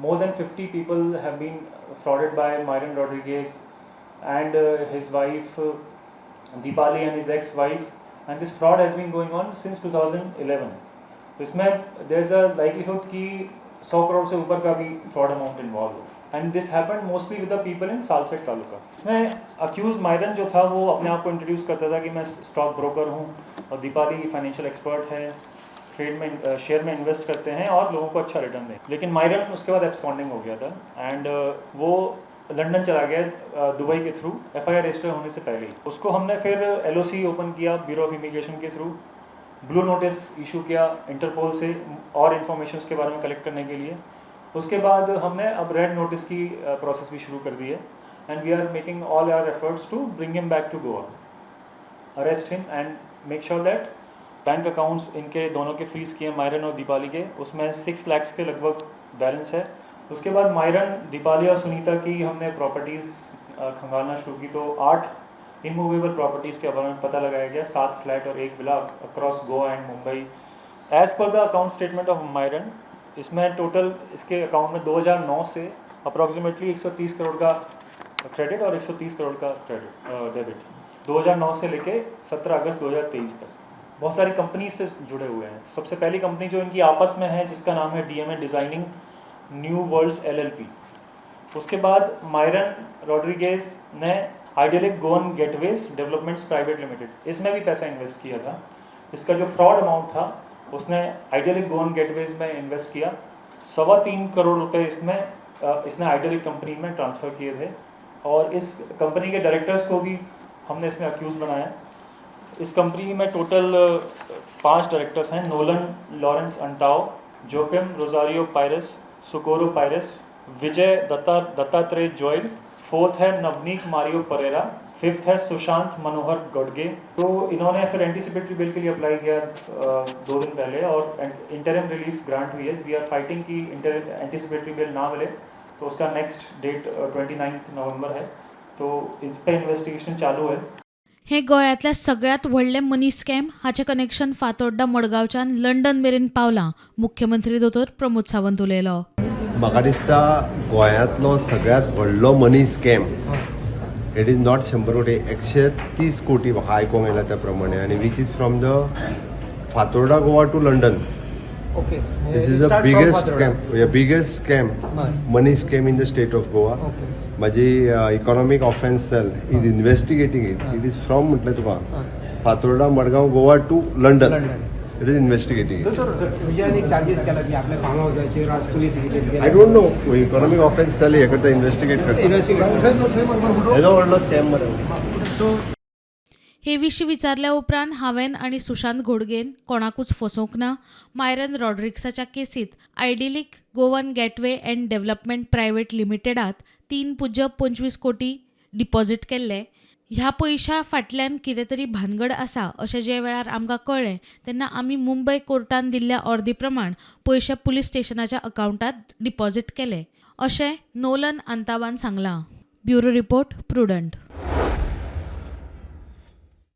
more than 50 people have been frauded by Myron Rodriguez and his wife Deepali and his ex-wife, and this fraud has been going on since 2011. तो इसमें there's a likelihood कि 100 करोड़ से ऊपर का भी fraud amount involved हो, and this happened mostly with the people in Salsett taluka. इसमें accused Myron जो था वो अपने आप को introduce करता था कि मैं stock broker हूँ और दीपाली financial expert है, ट्रेड में शेयर में इन्वेस्ट करते हैं और लोगों को अच्छा रिटर्न दें. लेकिन मायरन उसके बाद एब्सकॉन्डिंग हो गया था एंड वो लंदन चला गया दुबई के थ्रू एफआईआर रजिस्टर होने से पहले ही. उसको हमने फिर एलओसी ओपन किया ब्यूरो ऑफ इमिग्रेशन के थ्रू, ब्लू नोटिस इशू किया इंटरपोल से और इन्फॉर्मेशन के बारे में कलेक्ट करने के लिए. उसके बाद हमने अब रेड नोटिस की प्रोसेस भी शुरू कर दी है and we are making all our efforts to bring him back to Goa, arrest him and make sure that bank accounts इनके दोनों के फ्रीज किए मायरन और दीपाली के, उसमें 6 लाख के लगभग बैलेंस है. उसके बाद मायरन, दीपाली और सुनीता की हमने प्रॉपर्टीज़ खंगालना शुरू की तो 8 इमूवेबल प्रॉपर्टीज़ के बारे में पता लगाया गया, 7 फ्लैट और 1 villa across Goa and Mumbai. As per the account statement of Myron, इसमें टोटल इसके अकाउंट में 2009 से अप्रॉक्सीमेटली 130 करोड़ का क्रेडिट और 130 करोड़ का डेबिट 2009 से लेके 17 अगस्त 2023 तक. बहुत सारी कंपनी से जुड़े हुए हैं. सबसे पहली कंपनी जो इनकी आपस में है जिसका नाम है DMA designing new worlds LLP. उसके बाद मायरन रॉड्रिगेज ने idyllic Goan getaways developments private limited, इसमें भी पैसा इन्वेस्ट किया था. इसका जो फ्रॉड अमाउंट था उसने आइडियलिक गोवन गेटवेज में इन्वेस्ट किया. 3.25 करोड़ रुपए इसने आइडियलिक कंपनी में ट्रांसफ़र किए थे और इस कंपनी के डायरेक्टर्स को भी हमने इसमें अक्यूज़ बनाया. इस कंपनी में टोटल 5 डायरेक्टर्स हैं, नोलन लॉरेंस अंटाओ, जोकिम रोजारियो पायरस, सुकोरो पायरस, विजय दत्तात्रेय जोयल, 4th है नवनीक मारियो परेरा, 5th है सुशांत मनोहर गोडगे. तो इन्होंने फिर एंटीसिपेटरी बिल के लिए अप्लाई किया 2 दिन पहले और इंटरिम रिलीफ ग्रांट हुई है. वी आर फाइटिंग कि एंटीसिपेटरी बिल ना मिले तो उसका नेक्स्ट डेट 29 नवंबर है. तो इस पर इन्वेस्टिगेशन चालू है. हे गोंयांतल्या सगळ्यात व्हडलें मनी स्कॅम हाचें कनेक्शन फातोड्डा मडगांवच्यान लंडन मेरेन पावलां, मुख्यमंत्री दोतोर प्रमोद सावंत उलयलो. म्हाका दिसता गोंयांतलो सगळ्यात व्हडलो money scam it is not 100 कोटी, 130 कोटी म्हाका आयकूंक येयला त्या प्रमाणे, आनी which is from the Fatorda Goa to London. Okay. This is the biggest scam, money scam in the state of Goa. Okay. माझी economic offence cell is investigating it. It is from म्हटलं तुका Fatorda Madgaon Goa to London. It is investigating it. विजयान एक charges केला की आपल्या फार्म हाऊसाचे राज police I don't know. Economic offence cell हे करता इन्व्हेस्टिगेट करता. हेजो व्हडलो स्कॅम मरे. हे विशीं विचारल्या उपरांत हांवें आनी सुशांत घोडगेन कोणाकूच फसोवंक ना. मायरन रॉड्रिक्साच्या केसींत idyllic Goan gateway and development private लिमिटेडात 3.25 कोटी डिपॉझिट केल्ले. ह्या पयशा फाटल्यान कितें तरी भानगड आसा अशें जे वेळार आमकां कळ्ळें तेन्ना आमी मुंबय कोर्टान दिल्ल्या ऑर्दी प्रमाण पयशे पुलीस स्टेशनाच्या अकावंटात डिपॉझिट केले अशें नोलन अंतावान सांगलां. Bureau report prudent.